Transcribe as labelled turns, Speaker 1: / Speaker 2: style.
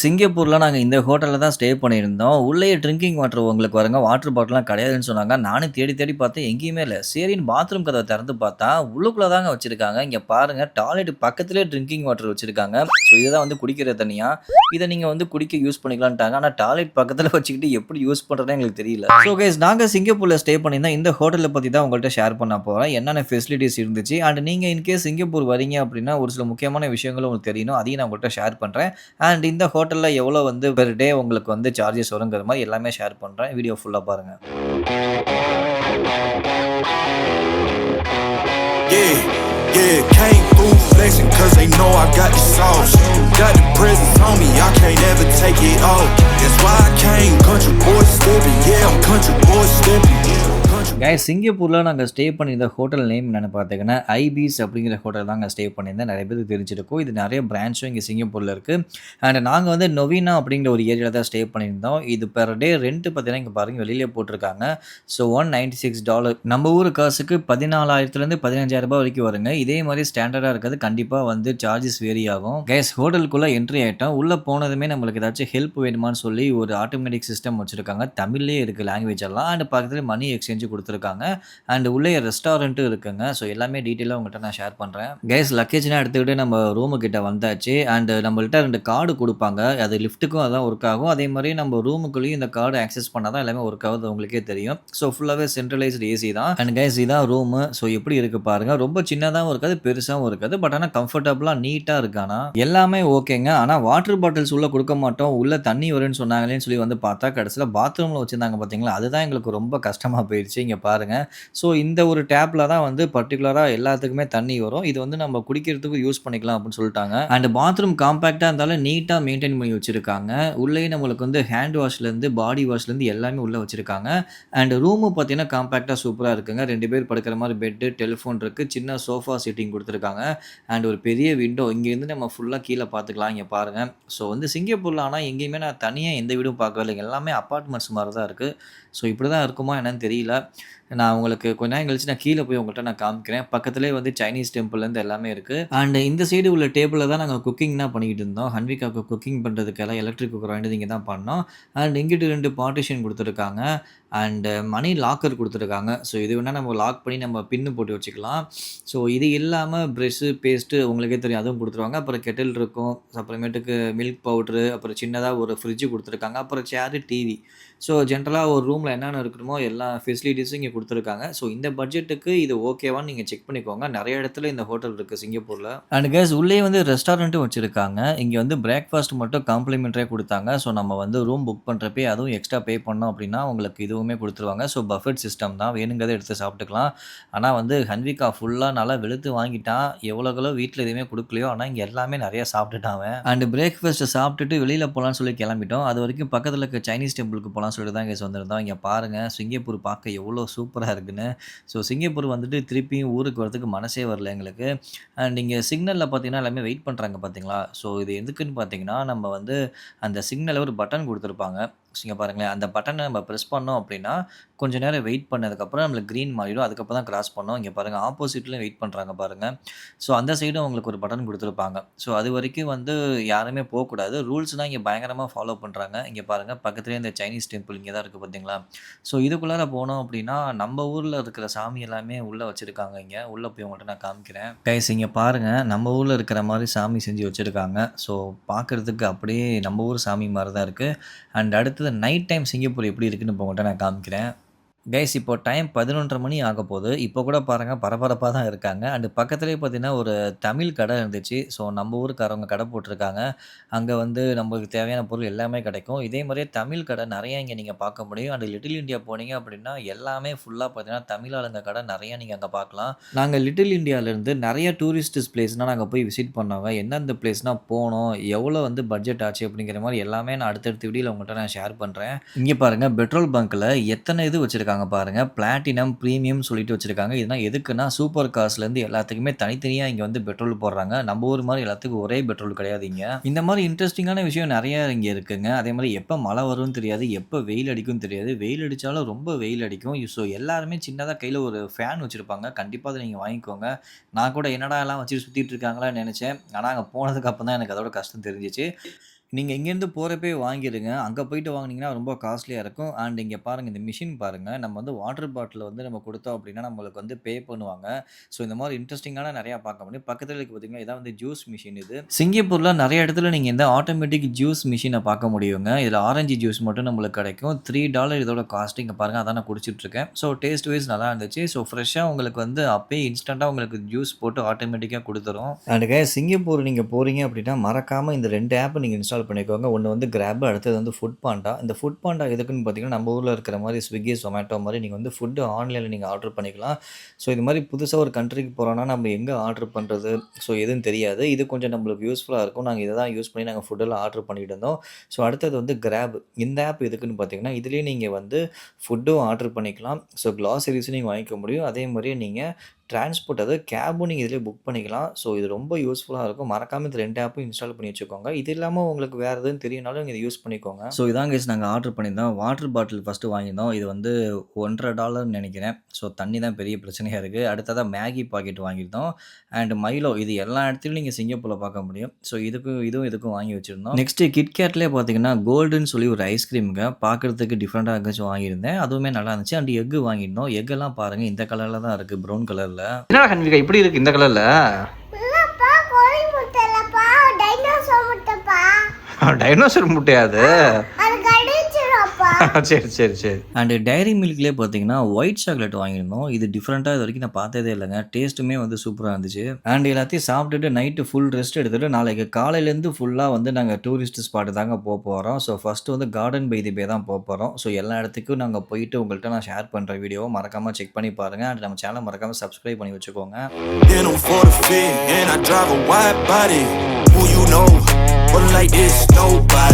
Speaker 1: சிங்கப்பூர்ல நாங்க இந்த ஹோட்டல்ல தான் ஸ்டே பண்ணியிருந்தோம். உள்ளயே ட்ரிங்கிங் வாட்டர் உங்களுக்கு வருங்க. வாட்டர் பாட்டில்லாம் கிடையாதுன்னு சொன்னாங்க. நானும் தேடி தேடி பார்த்தேன் எங்கேயுமே இல்ல. சரின்னு பாத்ரூம் கதவ திறந்து பார்த்தா, உள்ளுக்குள்ள தாங்க வச்சிருக்காங்க. இங்க பாருங்க டாய்லெட் பக்கத்திலேயே ட்ரிங்கிங் வாட்டர் வச்சிருக்காங்க. இதுதான் வந்து குடிக்கிற தண்ணியா? இத நீங்க வந்து குடிக்க யூஸ் பண்ணிக்கலான்ட்டாங்க. ஆனா டாய்லெட் பக்கத்தில வச்சுக்கிட்டு எப்படி யூஸ் பண்றதுன்னே எங்களுக்கு தெரியல. நாங்க சிங்கப்பூர்ல ஸ்டே பண்ணியிருந்தோம். இந்த ஹோட்டல பத்தி தான் உங்கள்ட்ட ஷேர் பண்ண போறேன். என்னென்ன ஃபெசிலிட்டீஸ் இருந்துச்சு அண்ட் நீங்க இன்கேஸ் சிங்கப்பூர் வரீங்க அப்படின்னா, ஒரு சில முக்கியமான விஷயங்களும் உங்களுக்கு தெரியணும். அதையும் நான் உங்கள்ட்ட ஷேர் பண்றேன். அண்ட் இந்த ஹோட்டல்ல எவ்வளோ வந்து பெர் டே உங்களுக்கு வந்து சார்ஜஸ் வருங்கிற மாரி எல்லாமே ஷேர் பண்றேன். வீடியோ ஃபுல்லா பாருங்க.
Speaker 2: Yeah, yeah, came through flexing cause they know I got the sauce. Got the presents on me, I can't ever take it off. That's why I came country boy stepping, yeah, I'm country boy stepping.
Speaker 1: சிங்கப்பூர்ல நாங்க stay பண்ணியிருந்த hotel name என்னன்னு பார்த்தீங்கன்னா, eyepiece அப்படிங்கிற hotel தாங்க stay பண்ணியிருந்தேன். நெறைய பேருக்கு தெரிஞ்சிருக்கும். இது நெறைய பிரான்ச்சும் இங்க சிங்கப்பூர்ல இருக்கு. அண்ட் நாங்க வந்து நொவினா அப்படிங்கிற ஒரு ஏரியால தான் ஸ்டே பண்ணியிருந்தோம். இது பெர் டே ரென்ட் பார்த்தீங்கன்னா, இங்க பாருங்க வெளியிலே போட்டிருக்காங்க. $196 நம்ம ஊர் காசுக்கு 14,000லேருந்து $15,000 வரைக்கும் வருங்க. இதே மாரி ஸ்டாண்டர்டா இருக்காது. கண்டிப்பா வந்து சார்ஜஸ் வேரி ஆகும். ஹோட்டலுக்குள்ள என்ட்ரி ஆயிட்டோம். உள்ள போனதுமே நம்மளுக்கு ஏதாச்சும் ஹெல்ப் வேணுமான்னு சொல்லி ஒரு ஆட்டோமேட்டிக் சிஸ்டம் வச்சிருக்காங்க. தமிழ்லயே இருக்கு லாங்குவேஜ் எல்லாம். அண்ட் பக்கத்துல மணி எக்ஸ்சேஞ்ச் குடுத்துருக்காங்க. அண்ட் உள்ளயே ரெஸ்டாரண்ட்டும் இருக்குங்க. எல்லாமே டீட்டெயிலா உங்கள்ட்ட நான் ஷேர் பண்றேன். லக்கேஜ்லாம் எடுத்துக்கிட்டு நம்ம ரூமு கிட்ட வந்தாச்சு. அண்ட் நம்மள்ட்ட 2 கார்டு குடுப்பாங்க. அது லிஃப்ட்டுக்கும் அதான் ஒர்க் ஆகும். அதே மாரி நம்ம ரூமுக்குள்ளேயும் இந்த கார்டு ஆக்சஸ் பண்ணா தான் எல்லாமே ஒர்க் ஆகுது உங்களுக்கே தெரியும். ஃபுல்லாவே சென்ட்ரலைஸ்டு ஏசி தான். அண்ட் இதான் ரூமு. எப்படி இருக்கு பாருங்க. ரொம்ப சின்னதாவும் இருக்காது, பெருசாவும் இருக்காது. பட் ஆனா கம்ஃபர்டபுளா நீட்டா இருக்கு ஆனா. எல்லாமே ஓகேங்க. ஆனா வாட்டர் பாட்டில்ஸ் உள்ள குடுக்க மாட்டோம். உள்ள தண்ணி வரும்ன்னு சொன்னாங்களேன்னு சொல்லி வந்து பார்த்தா, கடைசில பாத்ரூம்ல வச்சிருந்தாங்க பார்த்தீங்களா, அதுதான் எங்களுக்கு ரொம்ப கஷ்டமா போயிருச்சு. இங்க பாருங்க. இந்த ஒரு டேப்ல தான் வந்து பர்ட்டிகுலரா எல்லாத்துக்குமே தண்ணி வரும். இது வந்து நம்ம குடிக்கிறதுக்கு யூஸ் பண்ணிக்கலாம் அப்படின்னு சொல்லிட்டாங்க. அண்ட் பாத்ரூம் காம்பேக்ட்டா இருந்தாலும் நீட்டா மெயின்டெயின் பண்ணி வச்சிருக்காங்க. உள்ளேயே நம்மளுக்கு வந்து ஹேண்ட் வாஷ்லேருந்து, பாடி வாஷ்லேருந்து எல்லாமே உள்ள வச்சிருக்காங்க. அண்ட் ரூமும் பார்த்தீங்கன்னா காம்பேக்ட்டா சூப்பரா இருக்குங்க. 2 பேர் படுக்கிற மாரி பெட்டு, டெலிஃபோன் இருக்கு. சின்ன சோஃபா செட்டிங் குடுத்துருக்காங்க. அண்ட் ஒரு பெரிய விண்டோ. இங்கேருந்து நம்ம ஃபுல்லா கீழ பார்த்துக்கலாம். இங்க பாருங்க. வந்து சிங்கப்பூர்ல ஆனா எங்கேயுமே நான் தனியா எந்த வீடும் பார்க்கவே இல்லைங்க. எல்லாமே அபார்ட்மெண்ட்ஸ் மாரி தான் இருக்கு. இப்படி தான் இருக்குமா என்னன்னு தெரியல. நான் உங்களுக்கு கொஞ்ச நேரம் கழிச்சு நான் கீழ போய் உங்கள்ட்ட நான் காமிக்கிறேன். பக்கத்திலேயே வந்து சைனீஸ் டெம்பிள்லேருந்து எல்லாமே இருக்கு. அண்ட் இந்த சைடு உள்ள டேபிள்ல தான் நாங்க குக்கிங்லாம் பண்ணிக்கிட்டு இருந்தோம். ஹன்விகாவுக்கு குக்கிங் பண்றதுக்கெல்லாம் எலக்ட்ரிக் குக்கர் வாங்கிட்டு வந்து இங்க தான் பண்ணோம். அண்ட் இங்கிட்டு 2 பார்ட்டிஷன் குடுத்துருக்காங்க. அண்ட் மணி லாக்கர் குடுத்துருக்காங்க. இது வேணா நம்ம லாக் பண்ணி நம்ம பின் போட்டு வச்சுக்கலாம். இது இல்லாம பிரஷ்ஷு, பேஸ்ட்டு உங்களுக்கே தெரியும் அதுவும் குடுத்துருவாங்க. அப்புறம் கெட்டில் இருக்கும். அப்புறமேட்டுக்கு மில்க் பவுடரு, அப்புறம் சின்னதா ஒரு ஃப்ரிட்ஜ் குடுத்துருக்காங்க. அப்புறம் சேரு, டிவி. ஜென்ரலா ஒரு ரூம்ல என்னென்ன இருக்கணுமோ எல்லா ஃபெசிலிட்டீஸும் இங்க குடுத்துருக்காங்க. இந்த பட்ஜெட்டுக்கு இது ஓகேவான்னு நீங்க செக் பண்ணிக்கோங்க. நெறைய இடத்துல இந்த ஹோட்டல் இருக்கு சிங்கப்பூர்ல. அண்ட் உள்ளேயே வந்து ரெஸ்டாரண்ட்டும் வச்சிருக்காங்க. இங்க வந்து பிரேக்ஃபாஸ்ட் மட்டும் காம்ப்ளிமென்டரியா குடுத்தாங்க. நம்ம வந்து ரூம் புக் பண்றப்பயே அதுவும் எக்ஸ்ட்ரா பே பண்ணோம் அப்டின்னா, உங்களுக்கு இதுவுமே குடுத்துருவாங்க. பஃபெட் சிஸ்டம் தான். வேணுங்கிறத எடுத்து சாப்பிட்டுக்கலாம். ஆனா வந்து ஹன்விகா ஃபுல்லா நல்லா வெளுத்து வாங்கிட்டான். எவ்வளோக்கெவ்வளோ வீட்ல எதுவுமே குடுக்கலையோ, ஆனா இங்க எல்லாமே நெறைய சாப்பிட்டுட்டான் அவன். அண்ட் பிரேக்ஃபாஸ்ட் சாப்பிட்டுட்டு வெளியில போலான்னு சொல்லி கெளம்பிட்டோம். அதுவரைக்கும் பக்கத்துல இருக்க சைனீஸ் டெம்பிள்க்கு போலான்னு சொல்லிட்டு தான் வந்திருந்தோம். இங்க பாருங்க சிங்கப்பூர் பார்க்க எவ்வளோ சூப்பரா இருக்குன்னு. சிங்கப்பூர் வந்துட்டு திருப்பியும் ஊருக்கு வரதுக்கு மனசே வரல எங்களுக்கு. அண்ட் இங்க சிக்னல்ல பார்த்தீங்கன்னா, எல்லாமே வெயிட் பண்றாங்க பார்த்தீங்களா? இது எதுக்குன்னு பார்த்தீங்கன்னா, நம்ம வந்து அந்த சிக்னல்ல ஒரு பட்டன் குடுத்துருப்பாங்க. இங்க பாருங்களேன். அந்த பட்டன நம்ம பிரஸ் பண்ணோம் அப்டின்னா, கொஞ்ச நேரம் வெயிட் பண்ணதுக்கப்புறம் நம்மளுக்கு கிரீன் மாறிடும். அதுக்கப்புறம் தான் கிராஸ் பண்ணணும். இங்க பாருங்க ஆப்போசிட்லயும் வெயிட் பண்றாங்க பாருங்க. அந்த சைடும் உங்களுக்கு ஒரு பட்டன் குடுத்துருப்பாங்க. அதுவரைக்கும் வந்து யாருமே போக்கூடாது. ரூல்ஸ்லாம் இங்க பயங்கரமா ஃபாலோ பண்றாங்க. இங்க பாருங்க பக்கத்திலேயே இந்த சைனீஸ் டெம்பிள் இங்க தான் இருக்கு பார்த்தீங்களா? இதுக்குள்ளார போனோம் அப்டின்னா, நம்ம ஊர்ல இருக்கிற சாமி எல்லாமே உள்ள வச்சிருக்காங்க இங்க. உள்ள போய் உங்கள்ட்ட நான் காமிக்கிறேன். இங்க பாருங்க நம்ம ஊர்ல இருக்கிற மாரி சாமி செஞ்சு வச்சிருக்காங்க. பார்க்கறதுக்கு அப்படியே நம்ம ஊர் சாமி மாரி தான் இருக்கு. அண்ட் அடுத்தது நைட் டைம் சிங்கப்பூர் எப்படி இருக்குன்னு இப்போ உங்கள்ட்ட நான் காமிக்கிறேன். இப்போ டைம் 11:30 மணி ஆகப்போது. இப்போ கூட பாருங்க பரபரப்பா தான் இருக்காங்க. அண்ட் பக்கத்திலேயே பார்த்தீங்கன்னா, ஒரு தமிழ் கடை இருந்துச்சு. நம்ம ஊருக்காரவங்க கடை போட்டிருக்காங்க. அங்க வந்து நம்மளுக்கு தேவையான பொருள் எல்லாமே கிடைக்கும். இதே மாரியே தமிழ் கடை நெறைய இங்க நீங்க பார்க்க முடியும். அண்ட் லிட்டில் இந்தியா போனீங்க அப்படின்னா, எல்லாமே ஃபுல்லா பார்த்தீங்கன்னா, தமிழ் ஆளுங்க கடை நெறைய நீங்க அங்க பார்க்கலாம். நாங்க லிட்டில் இந்தியாலருந்து நெறைய டூரிஸ்ட் பிளேஸ்லாம் நாங்க போய் விசிட் பண்ணோங்க. எந்தெந்த பிளேஸ்னா போனோம், எவ்வளோ வந்து பட்ஜெட் ஆச்சு அப்படிங்கிற மாரி எல்லாமே நான் அடுத்தடுத்த வீடியோல உங்கள்ட்ட நான் ஷேர் பண்றேன். இங்க பாருங்க பெட்ரோல் பங்க்ல எத்தன இது வச்சிருக்காங்க பாருங்க. பிளாட்டினம், பிரீமியம் சொல்லிட்டு வச்சிருக்காங்க. இதெல்லாம் எதுக்குன்னா, சூப்பர் கார்ஸ்லேருந்து எல்லாத்துக்குமே தனித்தனியா இங்க வந்து பெட்ரோல் போடுறாங்க. நம்ம ஊர் மாரி எல்லாத்துக்கும் ஒரே பெட்ரோல் கிடையாது இங்க. இந்த மாரி இன்ட்ரஸ்டிங்கான விஷயம் நெறைய இங்க இருக்குங்க. அதே மாரி எப்ப மழை வரும்னு தெரியாது, எப்ப வெயில் அடிக்கும்னு தெரியாது. வெயில் அடிச்சாலும் ரொம்ப வெயில் அடிக்கும். எல்லாருமே சின்னதா கையில ஒரு ஃபேன் வச்சிருப்பாங்க. கண்டிப்பா அத நீங்க வாங்கிக்கோங்க. நான் கூட என்னடா எல்லாம் வச்சுட்டு சுத்திட்டு இருக்காங்களான்னு நெனச்சேன். ஆனா அங்க போனதுக்கு அப்புறம் தான் எனக்கு அதோட கஷ்டம் தெரிஞ்சுச்சு. நீங்க இங்கேருந்து போறப்பயே வாங்கிருங்க. அங்க போயிட்டு வாங்குனீங்கன்னா ரொம்ப காஸ்ட்லியா இருக்கும். அண்ட் இங்க பாருங்க இந்த மிஷின் பாருங்க. நம்ம வந்து வாட்டர் பாட்டில் வந்து நம்ம குடுத்தோம் அப்டின்னா, நம்மளுக்கு வந்து பே பண்ணுவாங்க. ஸோ இந்த மாரி இன்ட்ரஸ்டிங்கான நெறையா பார்க்க முடியும். பக்கத்துல இருக்கு பார்த்தீங்களா, இதான் வந்து ஜூஸ் மிஷின் இது. சிங்கப்பூர்ல நெறைய இடத்துல நீங்க இந்த ஆட்டோமேட்டிக் ஜூஸ் மிஷின பார்க்க முடியுங்க. இதுல ஆரஞ்சு ஜூஸ் மட்டும் நம்மளுக்கு கிடைக்கும். $3 இதோட காஸ்ட். இங்க பாருங்க அதான் நான் குடிச்சிட்டு இருக்கேன். ஸோ டேஸ்ட் வைஸ் நல்லா இருந்துச்சு. ஸோ ஃப்ரெஷ்ஷா உங்களுக்கு வந்து அப்பயே இன்ஸ்டன்ட்டா உங்களுக்கு ஜூஸ் போட்டு ஆட்டோமேட்டிக்கா குடுத்துரும். அண்ட் கைஸ் சிங்கப்பூர் நீங்க போறீங்க அப்டின்னா, மறக்காம இந்த 2 ஆப் நீங்க இன்ஸ்டால் பண்ணிக்கோங்க. ஒண்ணு வந்து Grab, அடுத்தது வந்து ஃபுட் பாண்டா. இந்த ஃபுட் பாண்டா எதுக்குன்னு பார்த்தீங்கன்னா, நம்ம ஊர்ல இருக்கிற மாரி Swiggy, Zomato மாரி நீங்க வந்து ஃபுட் ஆன்லைன்ல நீங்க ஆர்டர் பண்ணிக்கலாம். ஸோ இது மாரி புதுசா ஒரு கண்ட்ரிக்கு போறோம்னா, நம்ம எங்க ஆர்டர் பண்றது? ஸோ எதுவும் தெரியாது. இது கொஞ்சம் நம்மளுக்கு யூஸ்ஃபுல்லா இருக்கும். நாங்க இத தான் யூஸ் பண்ணி நாங்க ஃபுட்டெல்லாம் ஆர்டர் பண்ணிட்டு இருந்தோம். ஸோ அடுத்தது வந்து Grab. இந்த ஆப் எதுக்குன்னு பார்த்தீங்கன்னா, இதுலயே நீங்க வந்து ஃபுட்டும் ஆர்டர் பண்ணிக்கலாம். ஸோ கிளாசரிஸும் நீங்க வாங்கிக்க முடியும். அதே மாரியே நீங்க டிரான்ஸ்போர்ட் அதாவது கேபும் நீங்க இதிலயே புக் பண்ணிக்கலாம். ஸோ இது ரொம்ப யூஸ்ஃபுல்லா இருக்கும். மறக்காம இந்த 2 ஆப்பும் இன்ஸ்டால் பண்ணி வச்சுக்கோங்க. இது இல்லாம உங்களுக்கு வேற எதுவும் தெரியும்னாலும் நீங்க இத யூஸ் பண்ணிக்கோங்க. ஸோ இதான் கைஸ் நாங்க ஆர்டர் பண்ணியிருந்தோம். வாட்டர் பாட்டில் ஃபர்ஸ்ட்டு வாங்கியிருந்தோம். இது வந்து $1.50 நெனைக்கிறேன். ஸோ தண்ணி தான் பெரிய பிரச்சனையா இருக்கு. அடுத்ததா மேகி பாக்கெட் வாங்கியிருந்தோம். அண்ட் மைலோ இது எல்லா இடத்துலயும் நீங்க சிங்கப்பூர்ல பார்க்க முடியும். ஸோ இதுக்கும் வாங்கி வச்சிருந்தோம். நெக்ஸ்ட் கிட்கேட்லயே பார்த்தீங்கன்னா, கோல்டுன்னு சொல்லி ஒரு ஐஸ்கிரீம்ங்க. பார்க்கறதுக்கு டிஃபரெண்ட்டா இருந்துச்சு வாங்கியிருந்தேன். அதுவுமே நல்லா இருந்துச்சு. அண்ட் எக் வாங்கியிருந்தோம். எக்கெல்லாம் பாருங்க இந்த கலர்ல தான் இருக்கு. ப்ரவுன் கலர்ல. என்னடா கன்விகா இப்படி இருக்கு இந்த கலர்ல?
Speaker 3: இல்லப்பா கோழி முட்டை இல்லப்பா டைனோசர் முட்டைப்பா.
Speaker 1: டைனோசர் முட்டையா அது?
Speaker 3: அது கடிச்சிருப்பா.
Speaker 1: சரி. அண்ட் டைரி மில்க்லயே பார்த்தீங்கன்னா, ஒயிட் சாக்லேட் வாங்கியிருந்தோம். இது டிஃபரெண்ட்டா இது வரைக்கும் நான் பார்த்ததே இல்லங்க. டேஸ்ட்டுமே வந்து சூப்பரா இருந்துச்சு. அண்ட் எல்லாத்தையும் சாப்பிட்டுட்டு நைட்டு ஃபுல் ரெஸ்ட் எடுத்துட்டு, நாளைக்கு காலையிலேருந்து ஃபுல்லா வந்து நாங்க டூரிஸ்ட் ஸ்பாட் தாங்க போறோம். ஸோ ஃபர்ஸ்ட்டு வந்து கார்டன் பை தி பே தான் போறோம். ஸோ எல்லா இடத்துக்கும் நாங்க போயிட்டு உங்கள்ட்ட நான் ஷேர் பண்ற வீடியோவ மறக்காம செக் பண்ணி பாருங்க. அண்ட் நம்ம சேனல மறக்காம சப்ஸ்கிரைப் பண்ணி வச்சுக்கோங்க.
Speaker 2: Then I'm for the fit, and I drive a wide body. Who you know? Rolling like this, nobody.